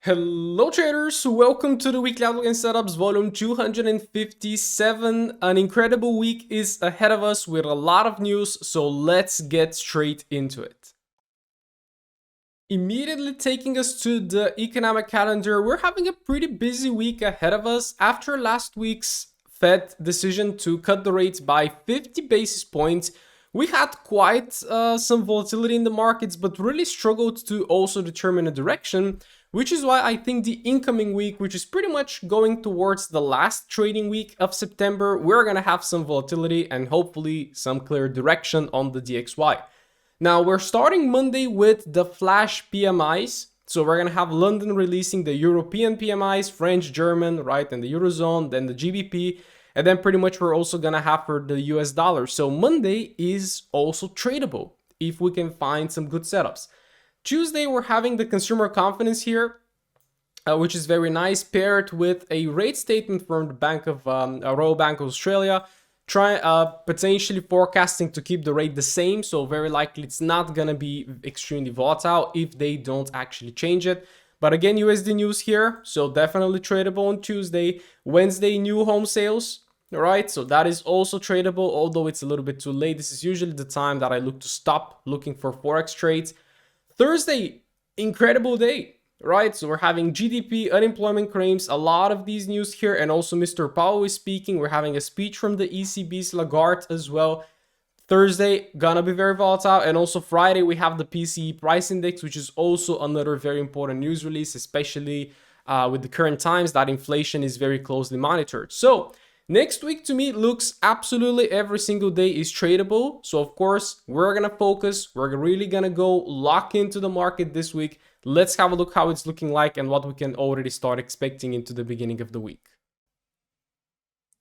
Hello traders, welcome to the weekly outlook and setups volume 257. An incredible week is ahead of us with a lot of news, so let's get straight into it. Immediately taking us to the economic calendar, we're having a pretty busy week ahead of us after last week's Fed decision to cut the rates by 50 basis points. We had quite some volatility in the markets, but really struggled to also determine a direction, which is why I think the incoming week, which is pretty much going towards the last trading week of September, we're going to have some volatility and hopefully some clear direction on the DXY. Now, we're starting Monday with the flash PMIs. So we're going to have London releasing the European PMIs, French, German, right, and the Eurozone, then the GBP. And then pretty much we're also going to have for the US dollar. So Monday is also tradable if we can find some good setups. Tuesday, we're having the consumer confidence here, which is very nice, paired with a rate statement from the Royal Bank of Australia, potentially forecasting to keep the rate the same. So very likely it's not going to be extremely volatile if they don't actually change it. But again, USD news here, so definitely tradable on Tuesday. Wednesday, new home sales, right? So that is also tradable, although it's a little bit too late. This is usually the time that I look to stop looking for Forex trades. Thursday, incredible day, right? So we're having GDP, unemployment claims, a lot of these news here, and also Mr. Powell is speaking. We're having a speech from the ECB's Lagarde as well. Thursday, gonna be very volatile. And also Friday, we have the PCE price index, which is also another very important news release, especially with the current times that inflation is very closely monitored. So next week to me looks absolutely every single day is tradable. So of course, we're gonna focus. We're really gonna go lock into the market this week. Let's have a look how it's looking like and what we can already start expecting into the beginning of the week.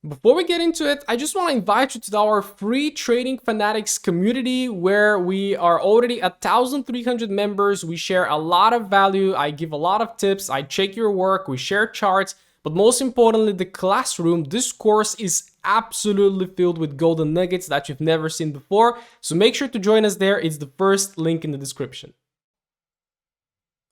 Before we get into it, I just want to invite you to our free Trading Fanatics community where we are already 1,300 members. We share a lot of value. I give a lot of tips. I check your work. We share charts. But most importantly, the classroom, this course is absolutely filled with golden nuggets that you've never seen before. So make sure to join us there. It's the first link in the description.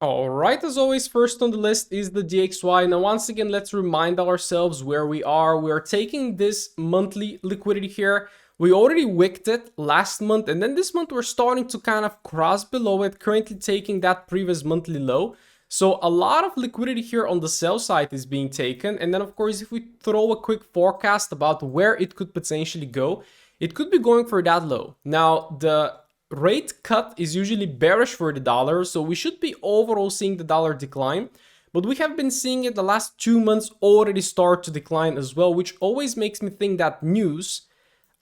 Alright, as always, first on the list is the DXY. Now, once again, let's remind ourselves where we are. We are taking this monthly liquidity here. We already wicked it last month, and then this month we're starting to kind of cross below it, currently taking that previous monthly low. So a lot of liquidity here on the sell side is being taken. And then, of course, if we throw a quick forecast about where it could potentially go, it could be going for that low. Now, the rate cut is usually bearish for the dollar, so we should be overall seeing the dollar decline, but we have been seeing it the last 2 months already start to decline as well, which always makes me think that news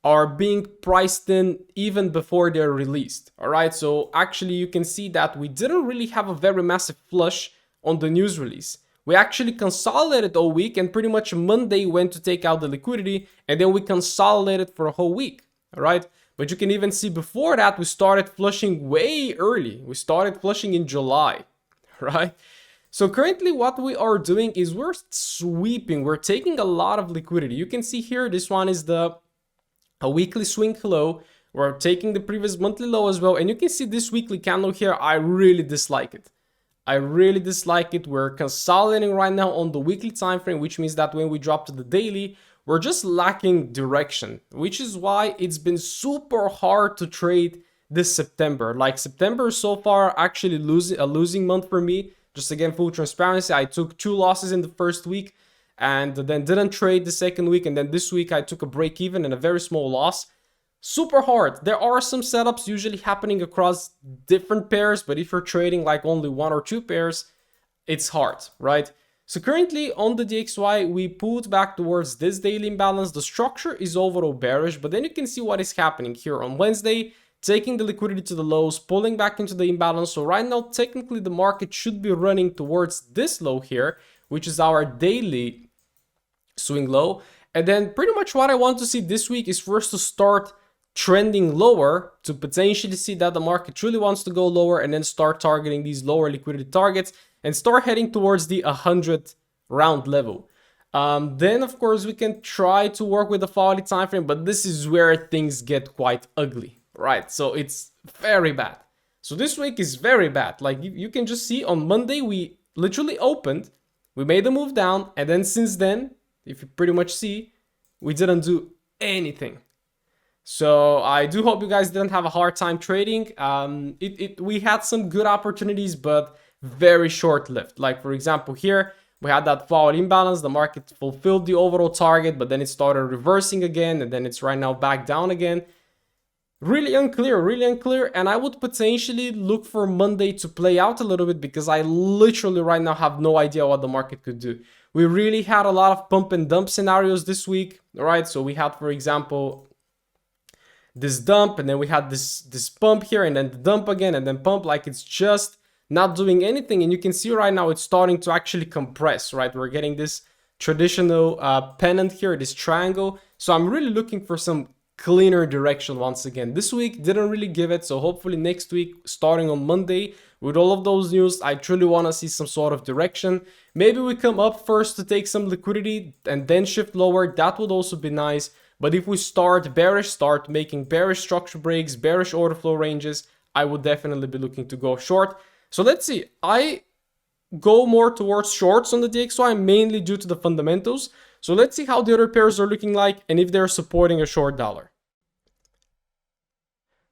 are being priced in even before they're released. All right, so actually you can see that we didn't really have a very massive flush on the news release. We actually consolidated all week, and pretty much Monday went to take out the liquidity, and then we consolidated for a whole week. All right. But you can even see before that, we started flushing way early. We started flushing in July, right? So currently what we are doing is we're sweeping. We're taking a lot of liquidity. You can see here, this one is a weekly swing low. We're taking the previous monthly low as well. And you can see this weekly candle here. I really dislike it. I really dislike it. We're consolidating right now on the weekly time frame, which means that when we drop to the daily, we're just lacking direction, which is why it's been super hard to trade this September. Like September so far actually a losing month for me. Just again, full transparency, I took 2 losses in the first week and then didn't trade the second week. And then this week I took a break even and a very small loss. Super hard. There are some setups usually happening across different pairs, but if you're trading like only 1 or 2 pairs, it's hard, right? So currently on the DXY, we pulled back towards this daily imbalance. The structure is overall bearish, but then you can see what is happening here on Wednesday, taking the liquidity to the lows, pulling back into the imbalance. So right now, technically the market should be running towards this low here, which is our daily swing low. And then pretty much what I want to see this week is first to start trending lower to potentially see that the market truly wants to go lower, and then start targeting these lower liquidity targets and start heading towards the 100 round level. Then of course we can try to work with the hourly time frame, but this is where things get quite ugly, right? So it's very bad. So this week is very bad. Like you can just see on Monday we literally opened, we made a move down, and then since then, if you pretty much see, we didn't do anything. So I do hope you guys didn't have a hard time trading. We had some good opportunities, but very short-lived. Like for example, here we had that forward imbalance. The market fulfilled the overall target, but then it started reversing again, and then it's right now back down again. Really unclear. And I would potentially look for Monday to play out a little bit, because I literally right now have no idea what the market could do. We really had a lot of pump and dump scenarios this week, all right? So we had, for example, this dump, and then we had this pump here, and then the dump again, and then pump. Like, it's just not doing anything. And you can see right now it's starting to actually compress, right? We're getting this traditional pennant here, this triangle. So I'm really looking for some cleaner direction once again. This week didn't really give it, so hopefully next week, starting on Monday, with all of those news, I truly want to see some sort of direction. Maybe we come up first to take some liquidity and then shift lower. That would also be nice. But if we start bearish, start making bearish structure breaks, bearish order flow ranges, I would definitely be looking to go short. So let's see. I go more towards shorts on the DXY, mainly due to the fundamentals. So let's see how the other pairs are looking like and if they're supporting a short dollar.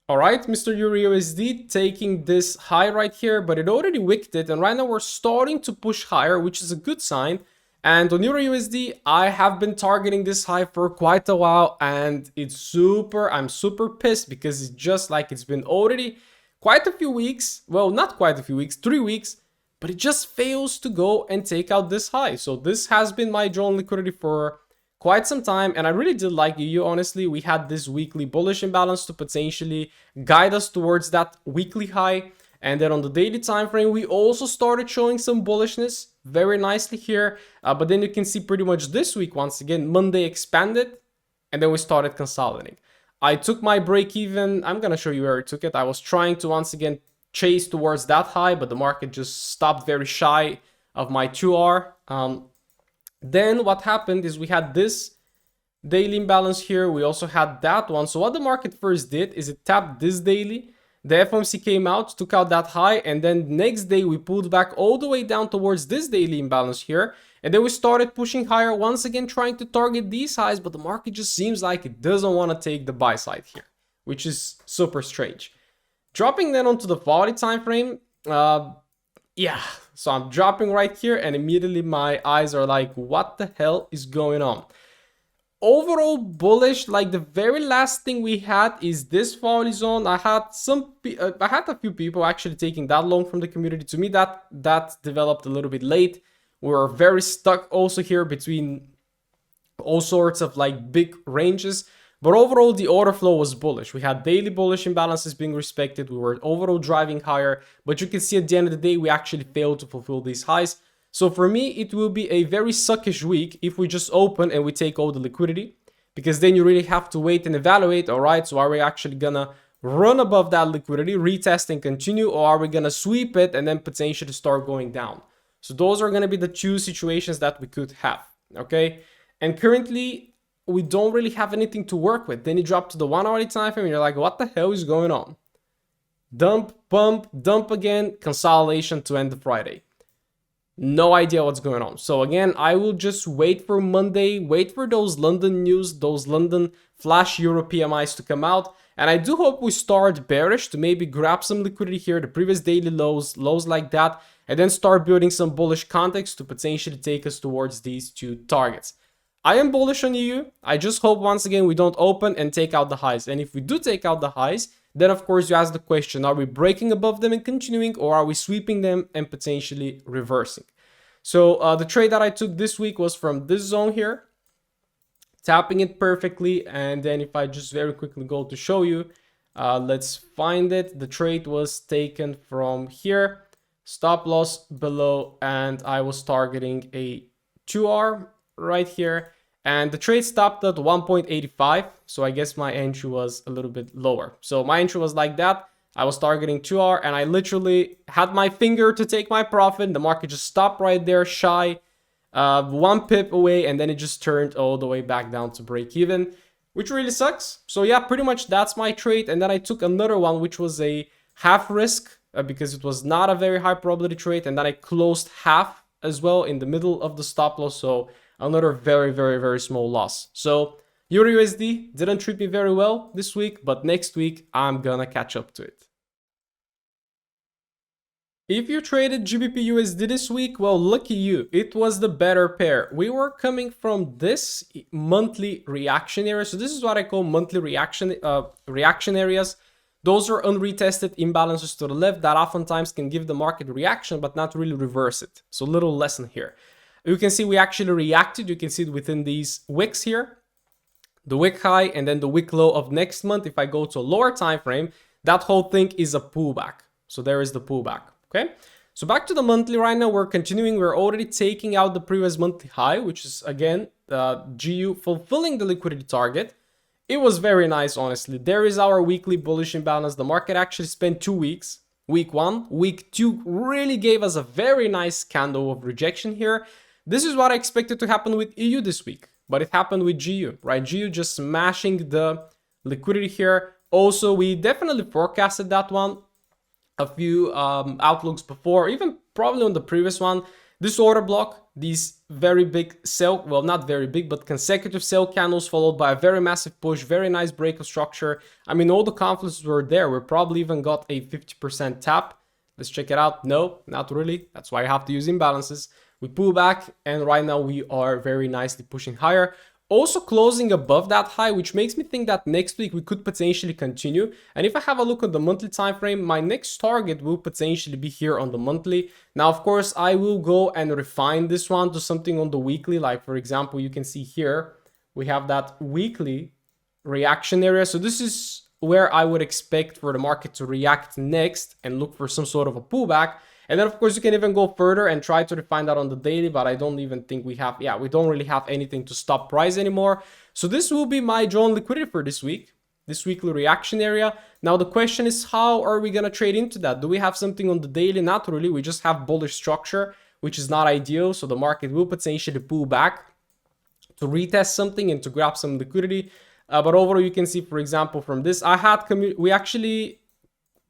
All right, Mr. EURUSD taking this high right here, but it already wicked it. And right now we're starting to push higher, which is a good sign. And on EURUSD, I have been targeting this high for quite a while, and I'm super pissed, because it's just like it's been already quite a few weeks. Well, not quite a few weeks, 3 weeks, but it just fails to go and take out this high. So this has been my drawn liquidity for quite some time, and I really did like EU, honestly. We had this weekly bullish imbalance to potentially guide us towards that weekly high. And then on the daily time frame, we also started showing some bullishness very nicely here. But then you can see pretty much this week, once again, Monday expanded, and then we started consolidating. I took my break even. I'm going to show you where I took it. I was trying to once again chase towards that high, but the market just stopped very shy of my 2R. Then what happened is we had this daily imbalance here. We also had that one. So what the market first did is it tapped this daily. The FOMC came out, took out that high, and then next day we pulled back all the way down towards this daily imbalance here. And then we started pushing higher, once again trying to target these highs, but the market just seems like it doesn't want to take the buy side here, which is super strange. Dropping then onto the volatile time frame, yeah, so I'm dropping right here, and immediately my eyes are like, what the hell is going on? Overall bullish. Like, the very last thing we had is this volatile zone. I had a few people actually taking that long from the community. To me, that developed a little bit late. We were very stuck also here between all sorts of like big ranges. But overall, the order flow was bullish. We had daily bullish imbalances being respected. We were overall driving higher. But you can see at the end of the day, we actually failed to fulfill these highs. So for me, it will be a very suckish week if we just open and we take all the liquidity. Because then you really have to wait and evaluate, all right, so are we actually gonna run above that liquidity, retest and continue, or are we gonna sweep it and then potentially start going down? So those are gonna be the two situations that we could have, okay? And currently, we don't really have anything to work with. Then you drop to the 1 hourly time frame and you're like, what the hell is going on? Dump, pump, dump again, consolidation to end the Friday. No idea what's going on. So again, I will just wait for Monday, wait for those London news, those London flash Euro PMIs to come out. And I do hope we start bearish to maybe grab some liquidity here, the previous daily lows like that, and then start building some bullish context to potentially take us towards these two targets. I am bullish on EU. I just hope once again we don't open and take out the highs. And if we do take out the highs, then of course you ask the question, are we breaking above them and continuing, or are we sweeping them and potentially reversing? So the trade that I took this week was from this zone here, tapping it perfectly. And then if I just very quickly go to show you, let's find it. The trade was taken from here, stop loss below, and I was targeting a 2R right here. And the trade stopped at 1.85. So I guess my entry was a little bit lower. So my entry was like that. I was targeting 2R and I literally had my finger to take my profit. The market just stopped right there, shy, 1 pip away. And then it just turned all the way back down to break even, which really sucks. So yeah, pretty much that's my trade. And then I took another one, which was a half risk because it was not a very high probability trade, and then I closed half as well in the middle of the stop loss, so another very small loss. So Euro USD didn't treat me very well this week, but next week I'm gonna catch up to it. If you traded GBP USD this week, well, lucky you, it was the better pair. We were coming from this monthly reaction area. So this is what I call monthly reaction areas. Those are unretested imbalances to the left that oftentimes can give the market reaction, but not really reverse it. So little lesson here. You can see we actually reacted. You can see it within these wicks here, the wick high and then the wick low of next month. If I go to a lower time frame, that whole thing is a pullback. So there is the pullback. Okay, so back to the monthly right now, we're continuing. We're already taking out the previous monthly high, which is again, GU fulfilling the liquidity target. It was very nice, honestly. There is our weekly bullish imbalance. The market actually spent 2 weeks. Week 1, week 2 really gave us a very nice candle of rejection here. This is what I expected to happen with EU this week, but it happened with GU, right? GU just smashing the liquidity here. Also, we definitely forecasted that one a few outlooks before, even probably on the previous one. This order block, these very big sell, well, not very big, but consecutive sell candles followed by a very massive push, very nice break of structure. I mean, all the confluences were there. We probably even got a 50% tap. Let's check it out. No, not really. That's why I have to use imbalances. We pull back, and right now we are very nicely pushing higher. Also closing above that high, which makes me think that next week we could potentially continue. And if I have a look at the monthly time frame, my next target will potentially be here on the monthly. Now, of course, I will go and refine this one to something on the weekly. Like, for example, you can see here, we have that weekly reaction area. So this is where I would expect for the market to react next and look for some sort of a pullback. And then, of course, you can even go further and try to refine that on the daily, but I don't even think we have, we don't really have anything to stop price anymore. So this will be my drawn liquidity for this week, this weekly reaction area. Now, the question is, how are we going to trade into that? Do we have something on the daily? Not really. We just have bullish structure, which is not ideal. So the market will potentially pull back to retest something and to grab some liquidity. But overall, you can see, for example, from this, we actually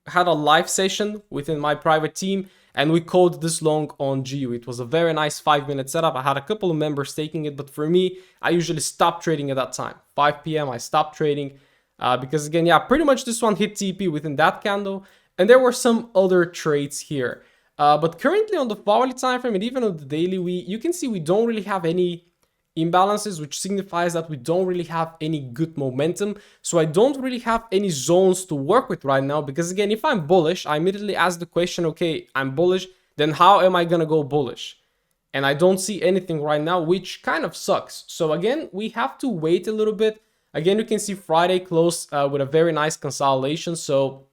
had a live session within my private team, and we called this long on GU. It was a very nice 5-minute setup. I had a couple of members taking it, but for me, I usually stop trading at that time. 5 p.m. I stopped trading because again, pretty much this one hit TP within that candle. And there were some other trades here. But currently on the hourly time frame and even on the daily, you can see we don't really have any imbalances, which signifies that we don't really have any good momentum. So I don't really have any zones to work with right now, because again, if I'm bullish, I immediately ask the question, okay, I'm bullish, then how am I gonna go bullish? And I don't see anything right now, which kind of sucks. So again, we have to wait a little bit. Again, you can see Friday closed with a very nice consolidation, so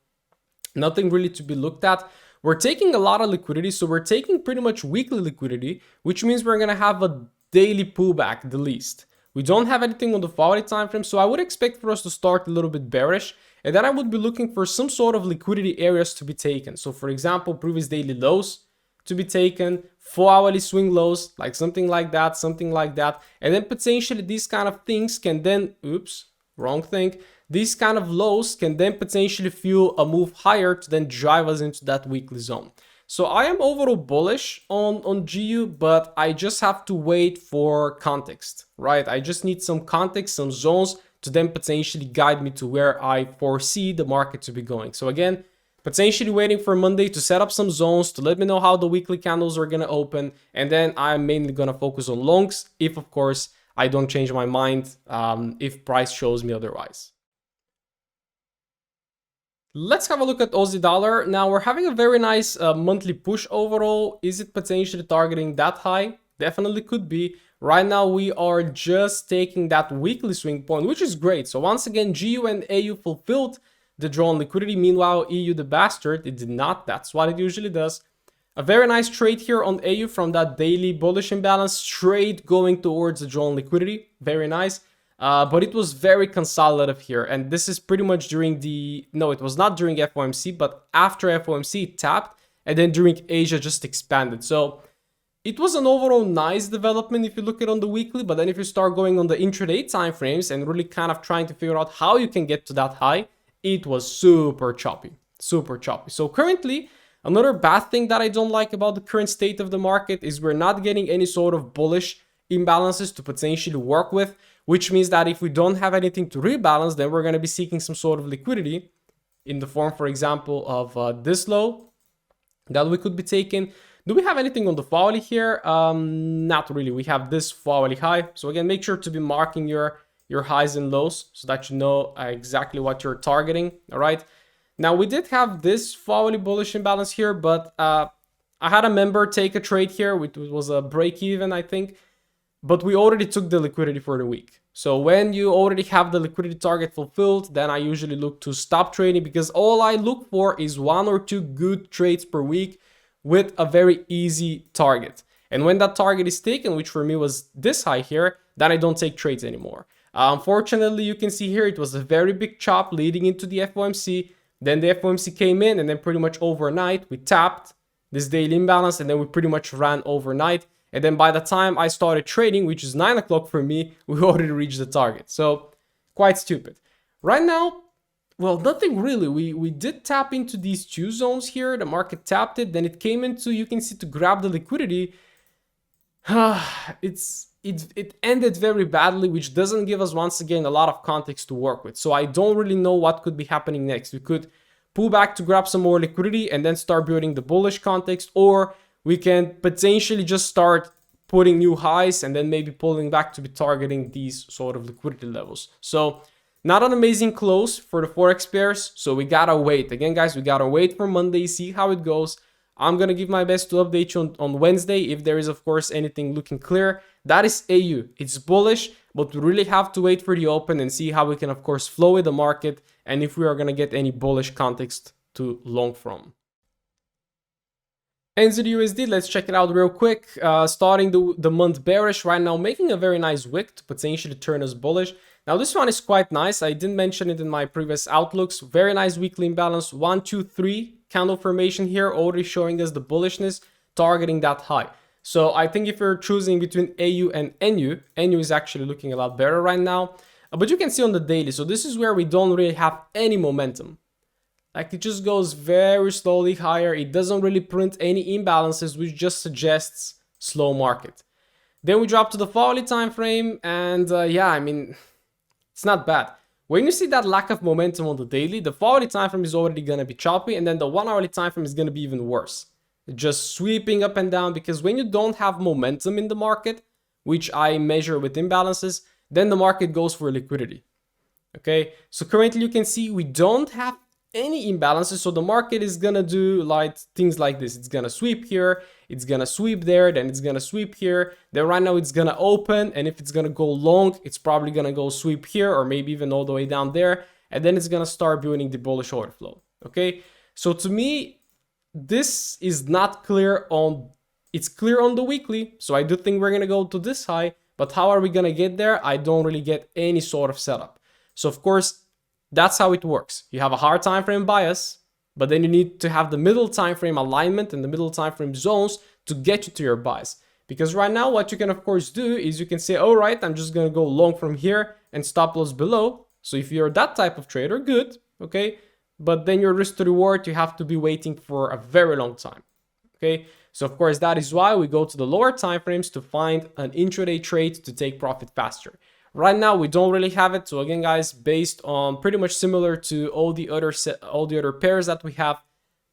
nothing really to be looked at. We're taking a lot of liquidity, so we're taking pretty much weekly liquidity, which means we're gonna have a daily pullback the least. We don't have anything on the 40 time frame, so I would expect for us to start a little bit bearish, and then I would be looking for some sort of liquidity areas to be taken. So for example, previous daily lows to be taken, 4-hourly swing lows, like something like that, and then potentially these kind of things can then, these kind of lows can then potentially fuel a move higher to then drive us into that weekly zone. So I am overall bullish on GU, but I just have to wait for context, right? I just need some context, some zones to then potentially guide me to where I foresee the market to be going. So again, potentially waiting for Monday to set up some zones to let me know how the weekly candles are going to open. And then I'm mainly going to focus on longs if, of course, I don't change my mind if price shows me otherwise. Let's have a look at Aussie dollar. Now we're having a very nice monthly push overall. Is it potentially targeting that high? Definitely could be. Right now we are just taking that weekly swing point, which is great. So once again, GU and AU fulfilled the drawn liquidity. Meanwhile, EU, the bastard, it did not. That's what it usually does. A very nice trade here on AU from that daily bullish imbalance, straight going towards the drawn liquidity. Very nice. But it was very consolidative here, and this is pretty much during it was not during FOMC, but after FOMC it tapped, and then during Asia just expanded. So it was an overall nice development if you look at it on the weekly, but then if you start going on the intraday time frames and really kind of trying to figure out how you can get to that high, it was super choppy, super choppy. So currently Another bad thing that I don't like about the current state of the market is we're not getting any sort of bullish imbalances to potentially work with, which means that if we don't have anything to rebalance, then we're going to be seeking some sort of liquidity in the form, for example, of this low that we could be taking. Do we have anything on the hourly here? Not really. We have this hourly high. So again, make sure to be marking your highs and lows so that you know exactly what you're targeting. All right. Now we did have this hourly bullish imbalance here, but I had a member take a trade here, which was a break even, I think. But we already took the liquidity for the week. So when you already have the liquidity target fulfilled, then I usually look to stop trading, because all I look for is 1 or 2 good trades per week with a very easy target. And when that target is taken, which for me was this high here, then I don't take trades anymore. Unfortunately, you can see here it was a very big chop leading into the FOMC. Then the FOMC came in, and then pretty much overnight we tapped this daily imbalance, and then we pretty much ran overnight. And then by the time I started trading, which is 9 o'clock for me, we already reached the target. So quite stupid. Right now, well, nothing really. We did tap into these 2 zones here. The market tapped it. Then it came into, you can see, to grab the liquidity. It ended very badly, which doesn't give us, once again, a lot of context to work with. So I don't really know what could be happening next. We could pull back to grab some more liquidity and then start building the bullish context, or we can potentially just start putting new highs and then maybe pulling back to be targeting these sort of liquidity levels. So not an amazing close for the Forex pairs. So we gotta wait. Again, guys, we gotta wait for Monday, see how it goes. I'm gonna give my best to update you on Wednesday if there is, of course, anything looking clear. That is AU. It's bullish, but we really have to wait for the open and see how we can, of course, flow with the market and if we are gonna get any bullish context to long from. NZUSD, let's check it out real quick. Starting the month bearish right now, making a very nice wick to potentially turn us bullish. Now this one is quite nice. I didn't mention it in my previous outlooks. Very nice weekly imbalance. 1, 2, 3 candle formation here, already showing us the bullishness, targeting that high. So I think if you're choosing between AU and NU, NU is actually looking a lot better right now. But you can see on the daily, so this is where we don't really have any momentum. Like, it just goes very slowly higher. It doesn't really print any imbalances, which just suggests slow market. Then we drop to the hourly time frame, and yeah, I mean, it's not bad. When you see that lack of momentum on the daily, the hourly time frame is already gonna be choppy, and then the 1 hourly time frame is gonna be even worse. Just sweeping up and down, because when you don't have momentum in the market, which I measure with imbalances, then the market goes for liquidity. Okay, so currently you can see we don't have any imbalances, so the market is gonna do like things like this. It's gonna sweep here, it's gonna sweep there, then it's gonna sweep here, then right now it's gonna open, and if it's gonna go long, it's probably gonna go sweep here, or maybe even all the way down there, and then it's gonna start building the bullish order flow. Okay, so to me, this is not clear on, it's clear on the weekly, so I do think we're gonna go to this high, but how are we gonna get there? I don't really get any sort of setup. So of course, that's how it works. You have a hard time frame bias, but then you need to have the middle time frame alignment and the middle time frame zones to get you to your bias. Because right now, what you can of course do is you can say, all right, I'm just gonna go long from here and stop loss below. So if you're that type of trader, good, okay? But then your risk to reward, you have to be waiting for a very long time, okay? So of course, that is why we go to the lower time frames to find an intraday trade to take profit faster. Right now, we don't really have it. So again, guys, based on pretty much similar to all the other pairs that we have,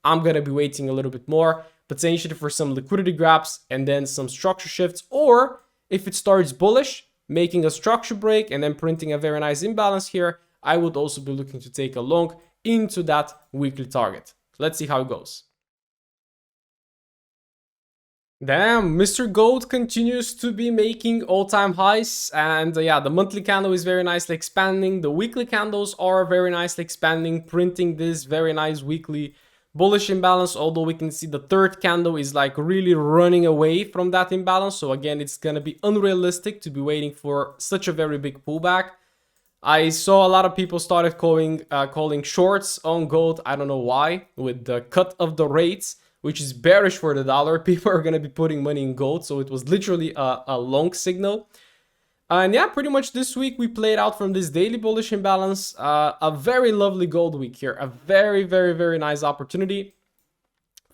I'm gonna be waiting a little bit more, potentially for some liquidity grabs and then some structure shifts. Or if it starts bullish, making a structure break and then printing a very nice imbalance here, I would also be looking to take a long into that weekly target. Let's see how it goes. Damn, Mr. Gold continues to be making all-time highs, and yeah, the monthly candle is very nicely expanding. The weekly candles are very nicely expanding, printing this very nice weekly bullish imbalance, although we can see the third candle is like really running away from that imbalance. So again, it's gonna be unrealistic to be waiting for such a very big pullback. I saw a lot of people started calling shorts on gold. I don't know why, with the cut of the rates, which is bearish for the dollar. People are going to be putting money in gold. So it was literally a long signal. And yeah, pretty much this week we played out from this daily bullish imbalance. A very lovely gold week here. A very, very, very nice opportunity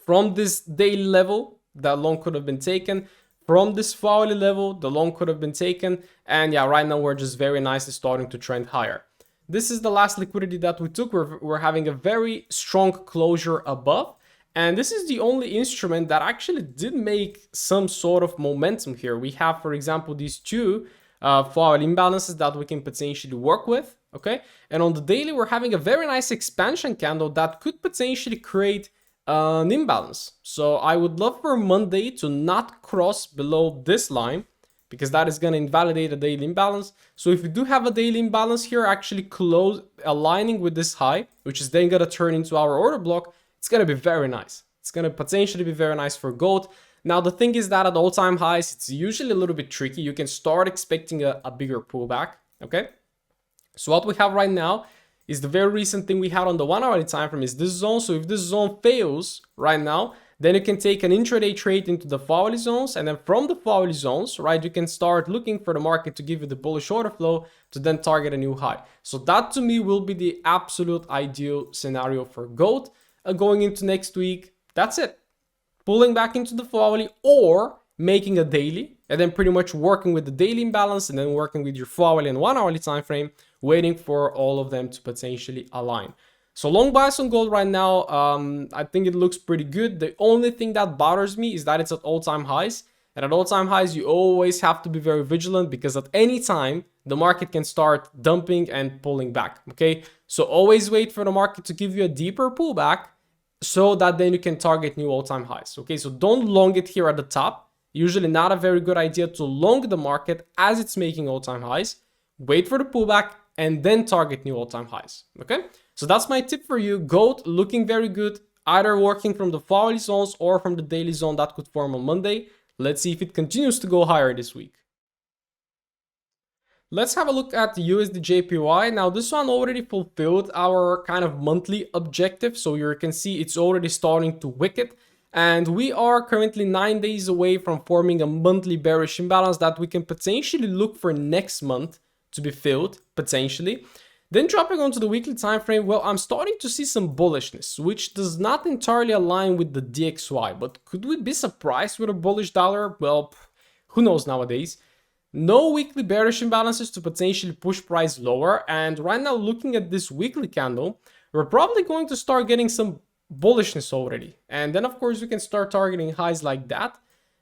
From this daily level, that long could have been taken. From this hourly level, the long could have been taken. And yeah, right now we're just very nicely starting to trend higher. This is the last liquidity that we took. We're having a very strong closure above. And this is the only instrument that actually did make some sort of momentum here. We have, for example, these two fall imbalances that we can potentially work with, okay? And on the daily, we're having a very nice expansion candle that could potentially create an imbalance. So I would love for Monday to not cross below this line, because that is going to invalidate a daily imbalance. So if we do have a daily imbalance here, actually close aligning with this high, which is then going to turn into our order block, it's going to be very nice. It's going to potentially be very nice for gold. Now, the thing is that at all-time highs, it's usually a little bit tricky. You can start expecting a bigger pullback, okay? So what we have right now is the very recent thing we had on the 1 hourly time frame is this zone. So if this zone fails right now, then you can take an intraday trade into the hourly zones, and then from the hourly zones, right, you can start looking for the market to give you the bullish order flow to then target a new high. So that to me will be the absolute ideal scenario for gold going into next week. That's it. Pulling back into the hourly or making a daily, and then pretty much working with the daily imbalance and then working with your hourly and 1 hourly time frame, waiting for all of them to potentially align. So long bias on gold right now, I think it looks pretty good. The only thing that bothers me is that it's at all-time highs. And at all-time highs, you always have to be very vigilant because at any time, the market can start dumping and pulling back, okay? So always wait for the market to give you a deeper pullback so that then you can target new all-time highs, okay? So don't long it here at the top. Usually not a very good idea to long the market as it's making all-time highs. Wait for the pullback and then target new all-time highs, okay? So that's my tip for you. Gold looking very good, either working from the hourly zones or from the daily zone that could form on Monday. Let's see if it continues to go higher this week. Let's have a look at the USD JPY. Now this one already fulfilled our kind of monthly objective. So you can see it's already starting to wicket. And we are currently 9 days away from forming a monthly bearish imbalance that we can potentially look for next month to be filled, potentially. Then dropping onto the weekly time frame, well, I'm starting to see some bullishness, which does not entirely align with the DXY. But could we be surprised with a bullish dollar? Well, who knows nowadays? No weekly bearish imbalances to potentially push price lower. And right now, looking at this weekly candle, we're probably going to start getting some bullishness already. And then, of course, we can start targeting highs like that.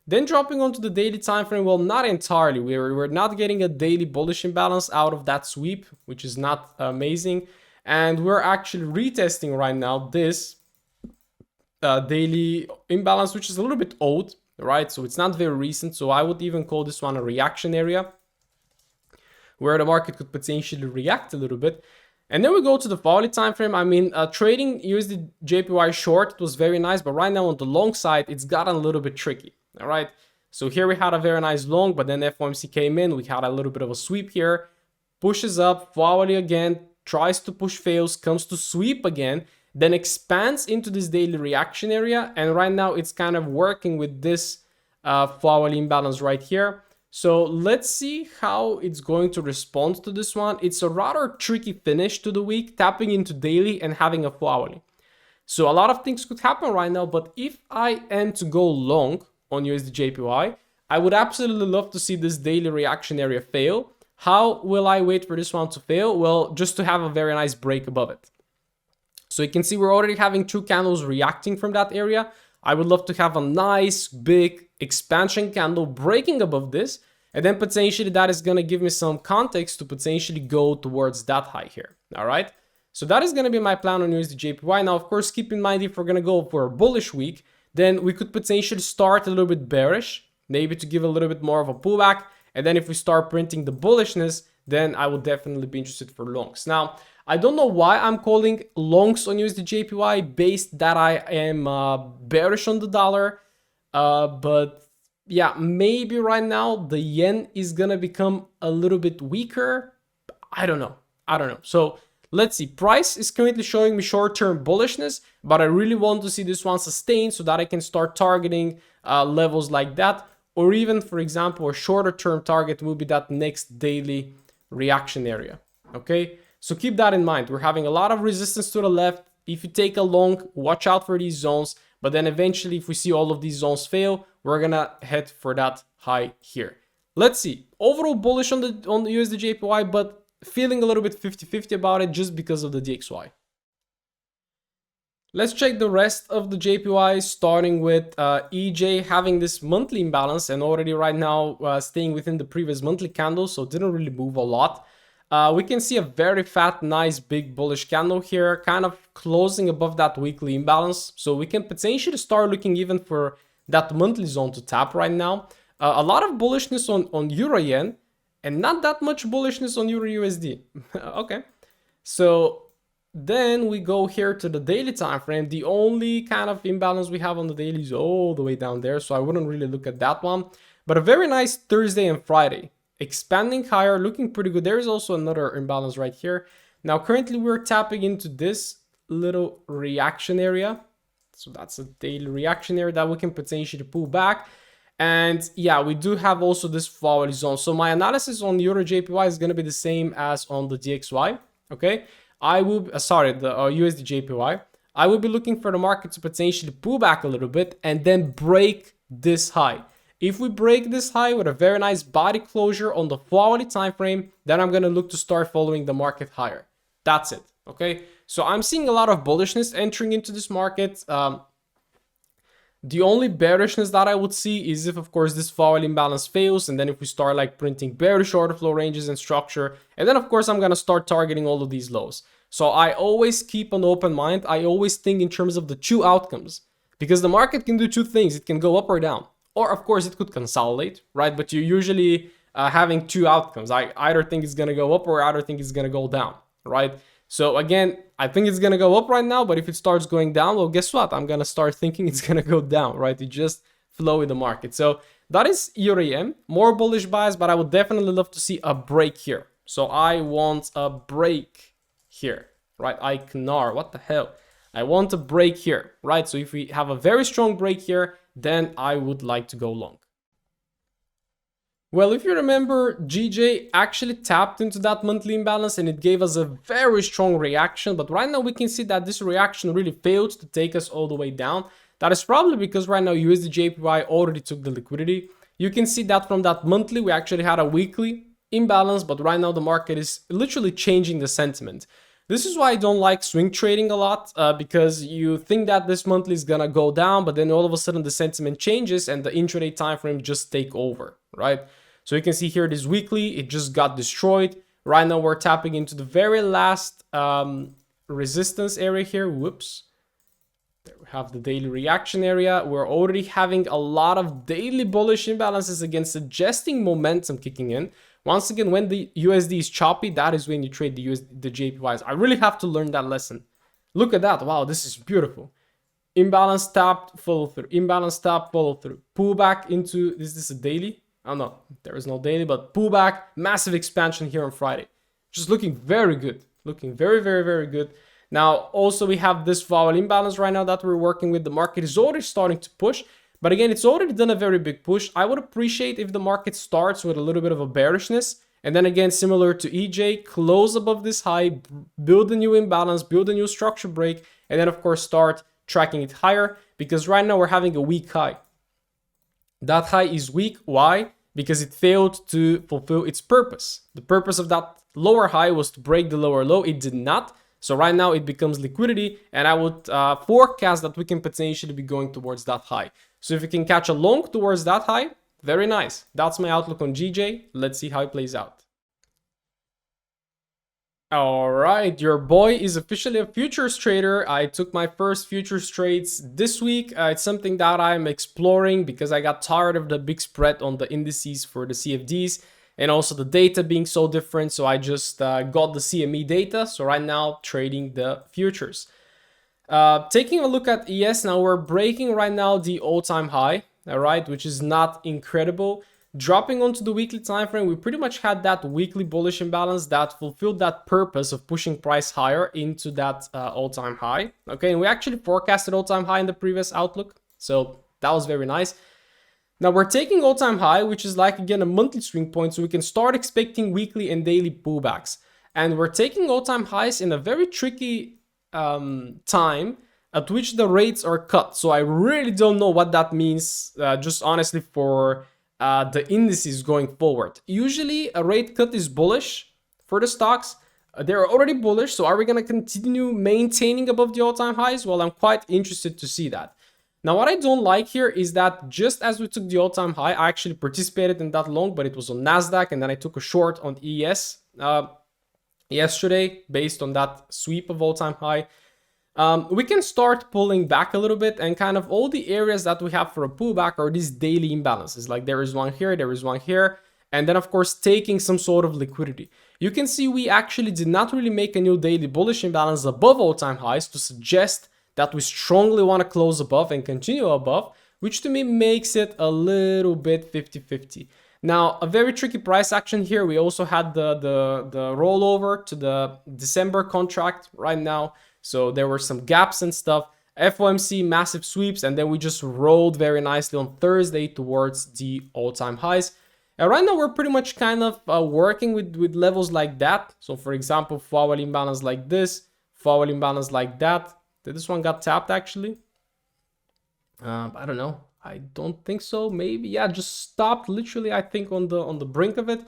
Then dropping onto the daily time frame, well, not entirely. We're not getting a daily bullish imbalance out of that sweep, which is not amazing. And we're actually retesting right now this daily imbalance, which is a little bit old, right? So it's not very recent. So I would even call this one a reaction area where the market could potentially react a little bit. And then we go to the hourly time frame. I mean, trading USD JPY short, it was very nice, but right now on the long side, it's gotten a little bit tricky. All right, so here we had a very nice long, but then FOMC came in. We had a little bit of a sweep here, pushes up, hourly again, tries to push, fails, comes to sweep again, then expands into this daily reaction area. And right now it's kind of working with this hourly imbalance right here. So let's see how it's going to respond to this one. It's a rather tricky finish to the week, tapping into daily and having a hourly. So a lot of things could happen right now, but if I am to go long on USD JPY, I would absolutely love to see this daily reaction area fail. How will I wait for this one to fail? Well, just to have a very nice break above it. So you can see we're already having 2 candles reacting from that area. I would love to have a nice big expansion candle breaking above this, and then potentially that is going to give me some context to potentially go towards that high here. All right, so that is going to be my plan on USD JPY. Now, of course, keep in mind, if we're going to go for a bullish week, then we could potentially start a little bit bearish, maybe to give a little bit more of a pullback. And then if we start printing the bullishness, then I would definitely be interested for longs. Now, I don't know why I'm calling longs on USD JPY based that I am bearish on the dollar. But yeah, maybe right now the yen is going to become a little bit weaker. I don't know. So let's see. Price is currently showing me short-term bullishness, but I really want to see this one sustained so that I can start targeting levels like that. Or even, for example, a shorter-term target will be that next daily reaction area. Okay, so keep that in mind. We're having a lot of resistance to the left. If you take a long, watch out for these zones. But then eventually, if we see all of these zones fail, we're gonna head for that high here. Let's see. Overall bullish on the USD JPY, but feeling a little bit 50-50 about it just because of the DXY. Let's check the rest of the JPY, starting with EJ having this monthly imbalance and already right now staying within the previous monthly candle, so didn't really move a lot. We can see a very fat, nice, big bullish candle here, kind of closing above that weekly imbalance. So we can potentially start looking even for that monthly zone to tap right now. A lot of bullishness on Euro Yen and not that much bullishness on Euro USD. Okay, so then we go here to the daily time frame. The only kind of imbalance we have on the daily is all the way down there, so I wouldn't really look at that one. But a very nice Thursday and Friday, expanding higher, looking pretty good. There is also another imbalance right here. Now currently we're tapping into this little reaction area, so that's a daily reaction area that we can potentially pull back. And yeah, we do have also this volatile zone. So my analysis on Euro JPY is going to be the same as on the DXY. Okay, I will the USD JPY. I will be looking for the market to potentially pull back a little bit and then break this high. If we break this high with a very nice body closure on the volatile time frame, then I'm going to look to start following the market higher. That's it. Okay, so I'm seeing a lot of bullishness entering into this market. The only bearishness that I would see is if, of course, this volatile imbalance fails, and then if we start like printing bearish order flow ranges and structure, and then of course I'm gonna start targeting all of these lows. So I always keep an open mind. I always think in terms of the two outcomes, because the market can do two things. It can go up or down, or of course it could consolidate, right? But you're usually having two outcomes. I either think it's gonna go up or I either think it's gonna go down, right? So again, I think it's going to go up right now, but if it starts going down, well, guess what? I'm going to start thinking it's going to go down, right? It just flow with the market. So that is EUREM, more bullish bias, but I would definitely love to see a break here. So I want a break here, right? ICNR, what the hell? I want a break here, right? So if we have a very strong break here, then I would like to go long. Well, if you remember, GJ actually tapped into that monthly imbalance and it gave us a very strong reaction. But right now we can see that this reaction really failed to take us all the way down. That is probably because right now USD JPY already took the liquidity. You can see that from that monthly, we actually had a weekly imbalance, but right now the market is literally changing the sentiment. This is why I don't like swing trading a lot, because you think that this monthly is gonna go down, but then all of a sudden the sentiment changes and the intraday time frame just take over, right? So you can see here this weekly, it just got destroyed. Right now we're tapping into the very last resistance area here. Whoops. There we have the daily reaction area. We're already having a lot of daily bullish imbalances again, suggesting momentum kicking in. Once again, when the USD is choppy, that is when you trade the JPYs. I really have to learn that lesson. Look at that. Wow, this is beautiful. Imbalance tapped, follow through. Imbalance tapped, follow through. Pull back into, is this a daily? Oh no, there is no daily, but pullback, massive expansion here on Friday. Just looking very good. Looking very, very, very good. Now, also we have this volatile imbalance right now that we're working with. The market is already starting to push, but again, it's already done a very big push. I would appreciate if the market starts with a little bit of a bearishness, and then again, similar to EJ, close above this high, build a new imbalance, build a new structure break, and then of course start tracking it higher, because right now we're having a weak high. That high is weak. Why? Because it failed to fulfill its purpose. The purpose of that lower high was to break the lower low. It did not. So right now it becomes liquidity, and I would forecast that we can potentially be going towards that high. So if we can catch a long towards that high, very nice. That's my outlook on GJ. Let's see how it plays out. All right, your boy is officially a futures trader. I took my first futures trades this week. It's something that I'm exploring because I got tired of the big spread on the indices for the CFDs and also the data being so different. So I just got the CME data. So right now, trading the futures. Taking a look at ES, now we're breaking right now the all-time high, all right, which is not incredible. Dropping onto the weekly time frame, we pretty much had that weekly bullish imbalance that fulfilled that purpose of pushing price higher into that all-time high. Okay, and we actually forecasted all-time high in the previous outlook, so that was very nice. Now we're taking all-time high, which is like again a monthly swing point, so we can start expecting weekly and daily pullbacks. And we're taking all-time highs in a very tricky time, at which the rates are cut. So I really don't know what that means, just honestly, for the indices going forward. Usually a rate cut is bullish for the stocks. They're already bullish, so are we going to continue maintaining above the all-time highs? Well, I'm quite interested to see that. Now, what I don't like here is that just as we took the all-time high, I actually participated in that long, but it was on NASDAQ, and then I took a short on ES yesterday based on that sweep of all-time high. We can start pulling back a little bit, and kind of all the areas that we have for a pullback are these daily imbalances. Like there is one here, there is one here, and then of course taking some sort of liquidity. You can see we actually did not really make a new daily bullish imbalance above all-time highs to suggest that we strongly want to close above and continue above, which to me makes it a little bit 50-50. Now, a very tricky price action here. We also had the rollover to the December contract right now. So there were some gaps and stuff. FOMC, massive sweeps, and then we just rolled very nicely on Thursday towards the all-time highs. And right now we're pretty much kind of working with levels like that. So for example, 4-hour imbalance like this, 4-hour imbalance like that. Did this one got tapped actually? I don't know. I don't think so. Maybe, yeah, just stopped literally, I think, on the brink of it.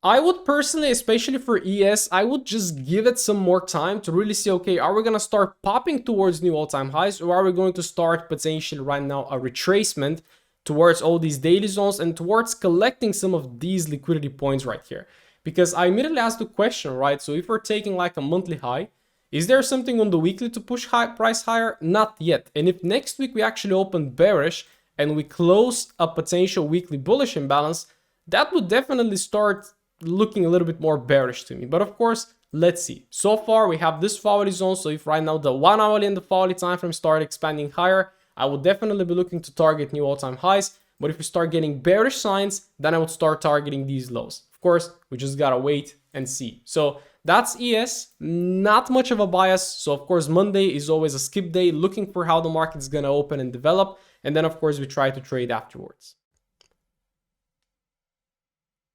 I would personally, especially for ES, I would just give it some more time to really see, okay, are we going to start popping towards new all-time highs, or are we going to start potentially right now a retracement towards all these daily zones and towards collecting some of these liquidity points right here? Because I immediately asked the question, right? So if we're taking like a monthly high, is there something on the weekly to push price higher? Not yet. And if next week we actually open bearish and we close a potential weekly bullish imbalance, that would definitely start looking a little bit more bearish to me. But of course, let's see. So far we have this 4-hourly zone. So if right now the 1-hourly and the 4-hourly time frame start expanding higher, I would definitely be looking to target new all-time highs. But if we start getting bearish signs, then I would start targeting these lows. Of course, we just gotta wait and see. So that's ES, not much of a bias. So of course, Monday is always a skip day, looking for how the market's gonna open and develop. And then of course, we try to trade afterwards.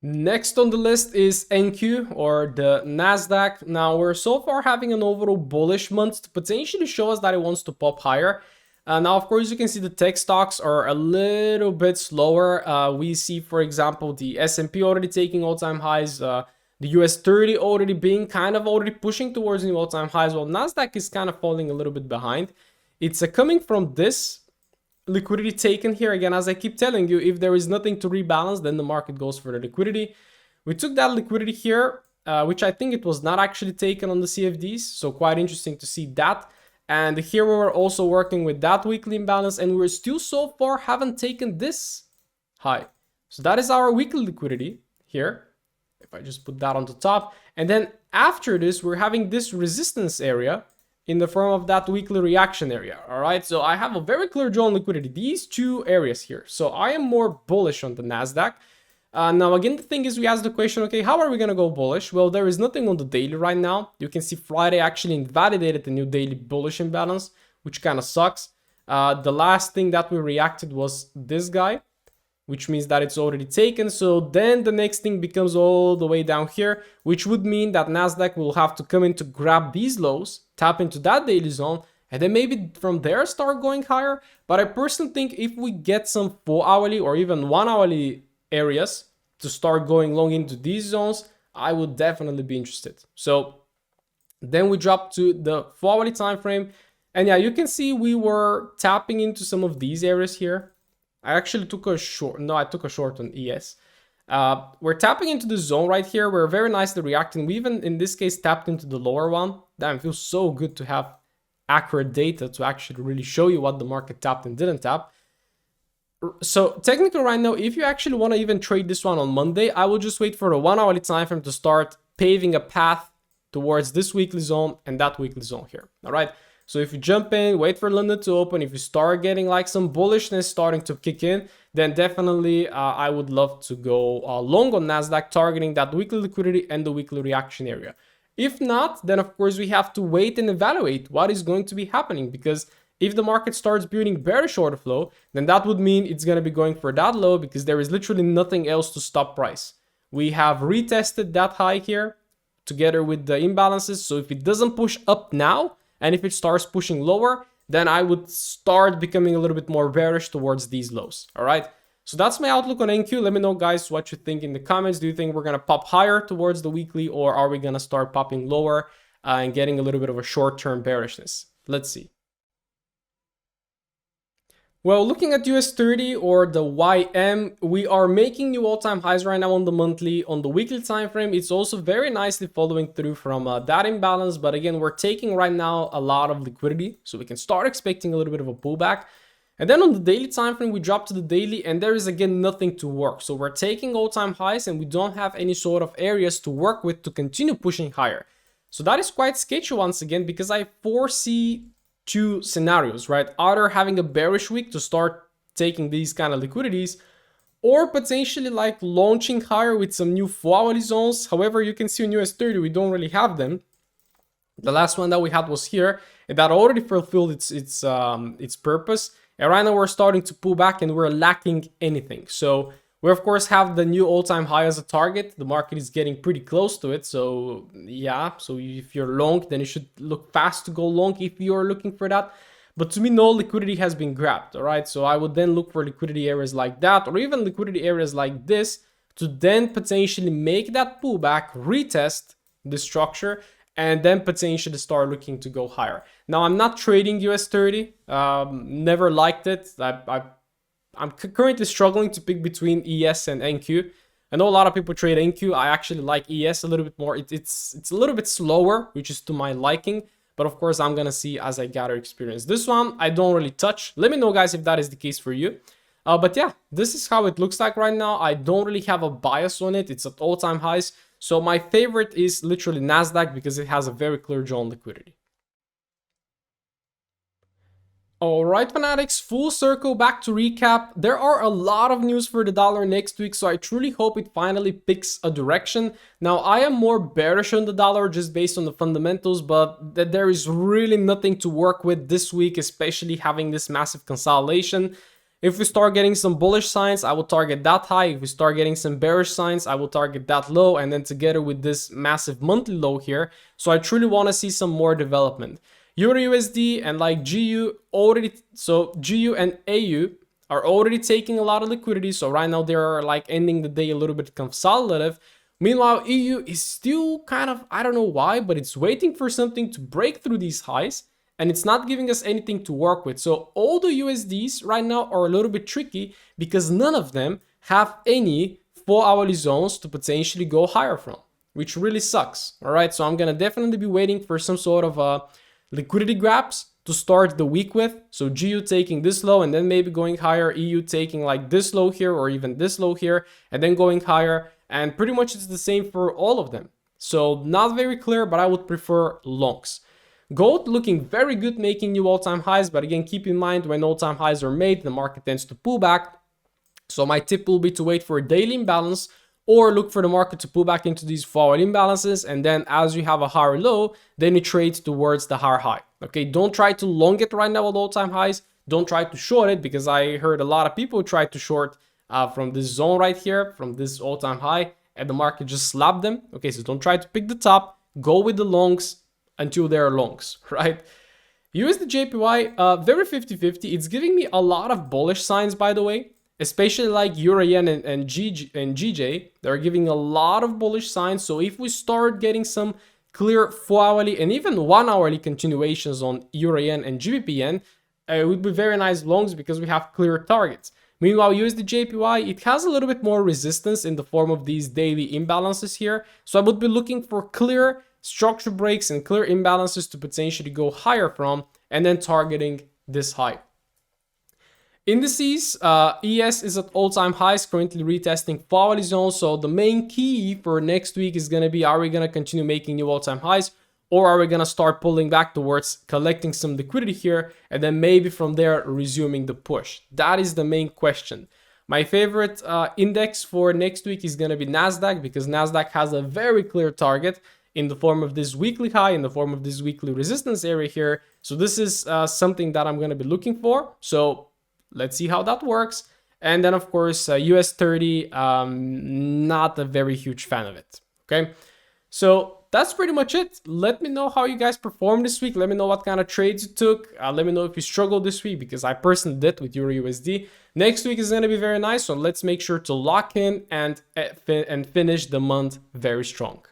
Next on the list is NQ, or the NASDAQ. Now we're so far having an overall bullish month to potentially show us that it wants to pop higher. Now, of course, you can see the tech stocks are a little bit slower. We see, for example, the S&P already taking all-time highs, the US 30 already being kind of already pushing towards new all-time highs, while NASDAQ is kind of falling a little bit behind. It's coming from this liquidity taken here. Again, as I keep telling you, if there is nothing to rebalance, then the market goes for the liquidity. We took that liquidity here, which I think it was not actually taken on the CFDs. So quite interesting to see that. And here we were also working with that weekly imbalance, and we're still so far haven't taken this high. So that is our weekly liquidity here. If I just put that on the top, and then after this, we're having this resistance area in the form of that weekly reaction area. All right, so I have a very clear drawn liquidity, these two areas here. So I am more bullish on the NASDAQ. Now, again, the thing is, we asked the question, okay, how are we going to go bullish? Well, there is nothing on the daily right now. You can see Friday actually invalidated the new daily bullish imbalance, which kind of sucks. The last thing that we reacted was this guy, which means that it's already taken. So then the next thing becomes all the way down here, which would mean that NASDAQ will have to come in to grab these lows, tap into that daily zone, and then maybe from there start going higher. But I personally think if we get some 4-hourly or even 1-hourly areas to start going long into these zones, I would definitely be interested. So then we drop to the 4-hourly time frame, and yeah, you can see we were tapping into some of these areas here. I actually took a short, no, I took a short on ES. We're tapping into the zone right here. We're very nicely reacting. We even, in this case, tapped into the lower one. Damn, it feels so good to have accurate data to actually really show you what the market tapped and didn't tap. So technically right now, if you actually want to even trade this one on Monday, I will just wait for the 1-hourly time frame to start paving a path towards this weekly zone and that weekly zone here. All right. So if you jump in, wait for London to open, if you start getting like some bullishness starting to kick in, then definitely I would love to go long on NASDAQ, targeting that weekly liquidity and the weekly reaction area. If not, then of course we have to wait and evaluate what is going to be happening, because if the market starts building bearish order flow, then that would mean it's going to be going for that low, because there is literally nothing else to stop price. We have retested that high here together with the imbalances. So if it doesn't push up now, And if it starts pushing lower, then I would start becoming a little bit more bearish towards these lows. All right. So that's my outlook on NQ. Let me know, guys, what you think in the comments. Do you think we're going to pop higher towards the weekly, or are we going to start popping lower and getting a little bit of a short-term bearishness? Let's see. Well, looking at US30 or the YM, we are making new all-time highs right now on the monthly. On the weekly time frame, it's also very nicely following through from that imbalance. But again, we're taking right now a lot of liquidity, so we can start expecting a little bit of a pullback. And then on the daily time frame, we drop to the daily, and there is again nothing to work. So we're taking all-time highs, and we don't have any sort of areas to work with to continue pushing higher. So that is quite sketchy once again, because I foresee two scenarios, right? Either having a bearish week to start taking these kind of liquidities, or potentially like launching higher with some new 4-hourly zones. However, you can see in US30, we don't really have them. The last one that we had was here, and that already fulfilled its purpose. And right now we're starting to pull back and we're lacking anything. So we of course have the new all-time high as a target. The market is getting pretty close to it. So yeah, so if you're long, then you should look fast to go long if you're looking for that. But to me, no liquidity has been grabbed, all right? So I would then look for liquidity areas like that, or even liquidity areas like this, to then potentially make that pullback, retest the structure, and then potentially start looking to go higher. Now, I'm not trading US30. Never liked it. I'm currently struggling to pick between ES and NQ. I know a lot of people trade NQ. I actually like ES a little bit more. It's a little bit slower, which is to my liking. But of course, I'm going to see as I gather experience. This one, I don't really touch. Let me know, guys, if that is the case for you. But yeah, this is how it looks like right now. I don't really have a bias on it. It's at all-time highs. So my favorite is literally NASDAQ because it has a very clear drawn liquidity. Alright, Fanatics, full circle back to recap. There are a lot of news for the dollar next week, so I truly hope it finally picks a direction. Now, I am more bearish on the dollar just based on the fundamentals, but there is really nothing to work with this week, especially having this massive consolidation. If we start getting some bullish signs, I will target that high. If we start getting some bearish signs, I will target that low, and then together with this massive monthly low here. So I truly want to see some more development. Euro USD and like GU already, so GU and AU are already taking a lot of liquidity. So right now they're like ending the day a little bit consolidative. Meanwhile, EU is still kind of, I don't know why, but it's waiting for something to break through these highs, and it's not giving us anything to work with. So all the USDs right now are a little bit tricky because none of them have any 4-hourly zones to potentially go higher from, which really sucks. All right, so I'm gonna definitely be waiting for some sort of liquidity grabs to start the week with. So GU taking this low and then maybe going higher, EU taking like this low here or even this low here and then going higher. And pretty much it's the same for all of them. So not very clear, but I would prefer longs. Gold looking very good, making new all-time highs. But again, keep in mind when all-time highs are made, the market tends to pull back. So my tip will be to wait for a daily imbalance or look for the market to pull back into these forward imbalances. And then as you have a higher low, then you trade towards the higher high. Okay, don't try to long it right now at all-time highs. Don't try to short it, because I heard a lot of people try to short from this zone right here, from this all-time high, and the market just slapped them. Okay, so don't try to pick the top. Go with the longs until they're longs, right? USD JPY, very 50-50. It's giving me a lot of bullish signs, by the way. Especially like Euro Yen and GJ, they're giving a lot of bullish signs. So if we start getting some clear 4-hourly and even 1-hourly continuations on Euro Yen and GBP Yen, it would be very nice longs because we have clear targets. Meanwhile, USD JPY, it has a little bit more resistance in the form of these daily imbalances here. So I would be looking for clear structure breaks and clear imbalances to potentially go higher from, and then targeting this high. Indices, ES is at all-time highs, currently retesting 4-hourly zones. So the main key for next week is going to be, are we going to continue making new all-time highs, or are we going to start pulling back towards collecting some liquidity here, and then maybe from there resuming the push? That is the main question. My favorite index for next week is going to be NASDAQ, because NASDAQ has a very clear target in the form of this weekly high, in the form of this weekly resistance area here. So this is something that I'm going to be looking for. So let's see how that works. And then, of course, US 30, not a very huge fan of it. Okay. So that's pretty much it. Let me know how you guys performed this week. Let me know what kind of trades you took. Let me know if you struggled this week, because I personally did with Euro USD. Next week is going to be very nice, so let's make sure to lock in and finish the month very strong.